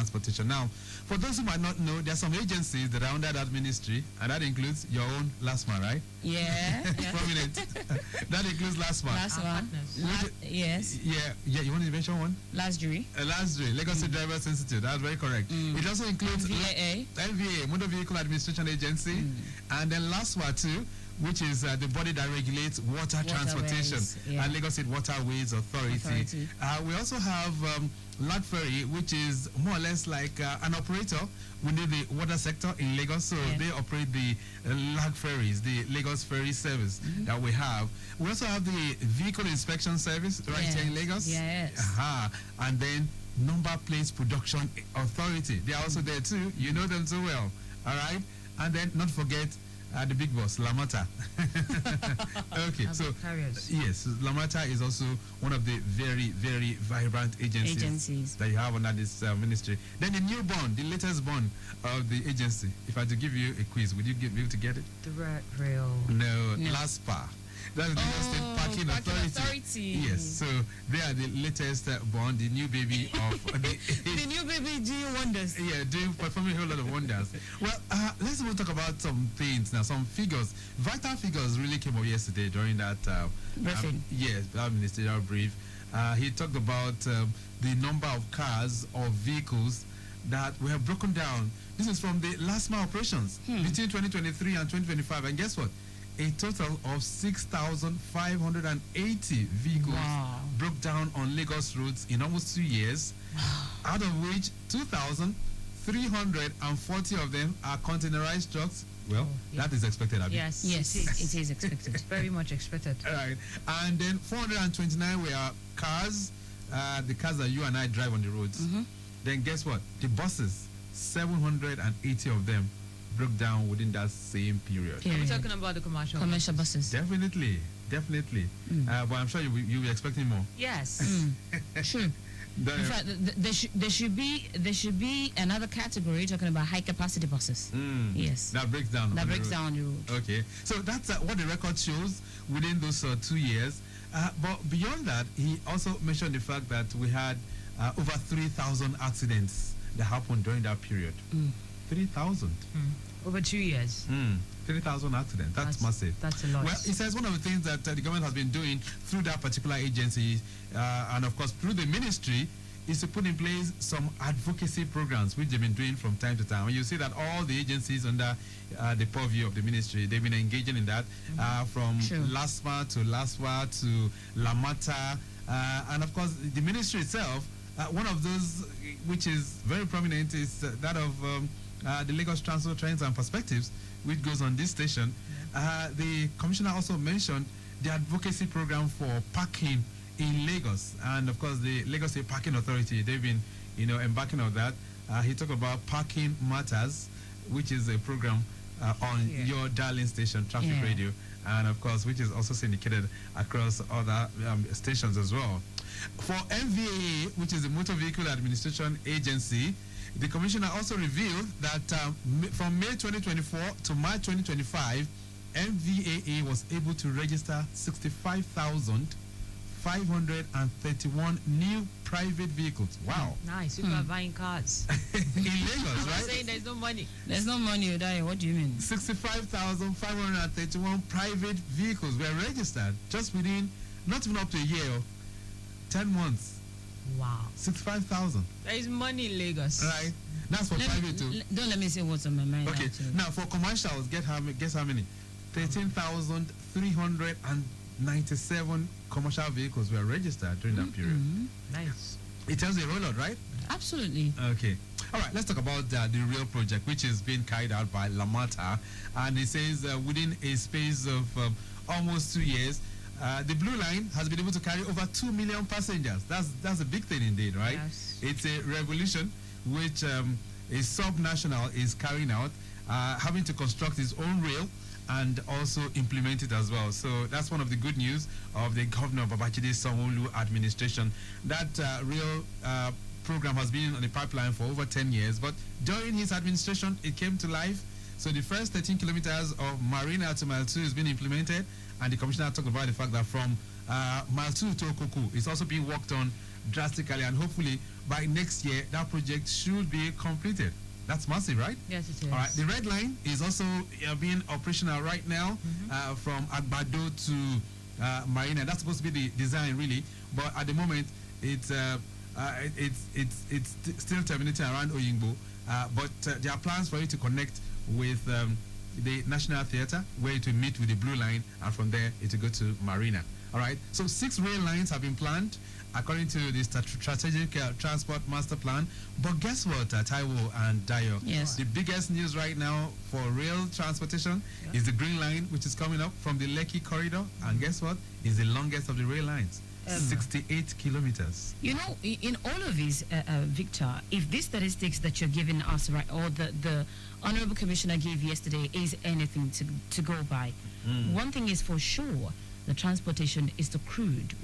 transportation. Now, for those who might not know, there are some agencies that are under that ministry, and that includes your own LASMA, right? Yeah. Prominent. That includes LASMA. LASMA. Yes. Yeah. You want to mention one? LASDRI. LASDRI, Lagos State Drivers Institute. That's very correct. It also includes MVA, Motor Vehicle Administration Agency, and then LASMA too, which is the body that regulates water transportation, and Lagos State Waterways Authority. We also have Lad Ferry, which is more or less like an operator within the water sector in Lagos. So they operate the Lad Ferries, the Lagos Ferry service that we have. We also have the Vehicle Inspection Service right here in Lagos. Yes. And then Number Plates Production Authority. They are also there too. You know them so well. All right. And then not forget the big boss, Lamata. Okay, so yes, Lamata is also one of the very, very vibrant agencies that you have under this ministry. Then the new bond, the latest bond of the agency. If I had to give you a quiz, would you be able to get it? The rail. No. LASPA. That's the Lagos State Parking Authority. Yes, so they are the latest bond, the new baby of the new baby doing wonders. Yeah, performing a whole lot of wonders. Well, let's even talk about some things now, some figures. Vital figures really came up yesterday during that briefing. That ministerial brief. He talked about the number of cars or vehicles that were broken down. This is from the LASMA operations between 2023 and 2025, and guess what? A total of 6,580 vehicles broke down on Lagos roads in almost 2 years, out of which 2,340 of them are containerized trucks. Well, that is expected, Abby. Yes, it is expected. Very much expected. All right. And then 429 were cars, the cars that you and I drive on the roads. Then guess what? The buses, 780 of them broke down within that same period. We're talking about the commercial buses. Definitely. But I'm sure you'll be expecting more. Yes. True. In fact, there should be another category talking about high capacity buses. Yes. That breaks down. That breaks down the road. Okay. So that's what the record shows within those 2 years. But beyond that, he also mentioned the fact that we had over 3,000 accidents that happened during that period. 3,000. Over 2 years. 3,000 accidents. That's massive. That's a lot. Well, he says one of the things that the government has been doing through that particular agency and, of course, through the ministry is to put in place some advocacy programs which they've been doing from time to time. And you see that all the agencies under the purview of the ministry, they've been engaging in that from LASMA to LASWA to Lamata. And, of course, the ministry itself, one of those which is very prominent is that of the Lagos Transport Trends and Perspectives, which goes on this station. The commissioner also mentioned the advocacy program for parking in Lagos, and of course the Lagos State Parking Authority. They've been, embarking on that. He talked about Parking Matters, which is a program on your darling station, Traffic Radio, and of course which is also syndicated across other stations as well. For MVA, which is the Motor Vehicle Administration Agency, the commissioner also revealed that from May 2024 to March 2025, MVAA was able to register 65,531 new private vehicles. Wow. Nice. People are buying cars. In Lagos, right? I'm saying there's no money. There's no money, Odai. What do you mean? 65,531 private vehicles were registered just within, not even up to a year, 10 months. Wow. 65,000. There is money in Lagos. Right. That's for private too. Don't let me say what's on my mind. Okay. Now for commercials, guess how many? 13,397 commercial vehicles were registered during that period. Nice. It tells you a lot, right? Absolutely. Okay. All right. Let's talk about the real project, which is being carried out by Lamata, and it says within a space of almost 2 years. The Blue Line has been able to carry over 2 million passengers. That's a big thing indeed, right? Yes. It's a revolution which a sub-national is carrying out, having to construct its own rail and also implement it as well. So that's one of the good news of the Governor Babajide Sanwo-Olu administration. That rail program has been on the pipeline for over 10 years, but during his administration, it came to life. So the first 13 kilometers of Marina to Mile 2 has been implemented, and the commissioner talked about the fact that from Mile 2 to Okoku, it's also being worked on drastically, and hopefully by next year, that project should be completed. That's massive, right? Yes, it is. All right. The red line is also being operational right now from Agbado to Marina. That's supposed to be the design, really, but at the moment, it's still terminating around Oyingbo. But there are plans for it to connect with the National Theatre, where it will meet with the Blue Line, and from there it will go to Marina. All right. So 6 rail lines have been planned according to the strategic transport master plan. But guess what, Taiwo and Dayo? Yes. The biggest news right now for rail transportation is the Green Line, which is coming up from the Lekki corridor. And guess what? It's the longest of the rail lines. 68 kilometers. You know, in all of these, Victor, if these statistics that you're giving us, right, or the Honorable Commissioner gave yesterday is anything to go by, one thing is for sure, the transportation is the crude.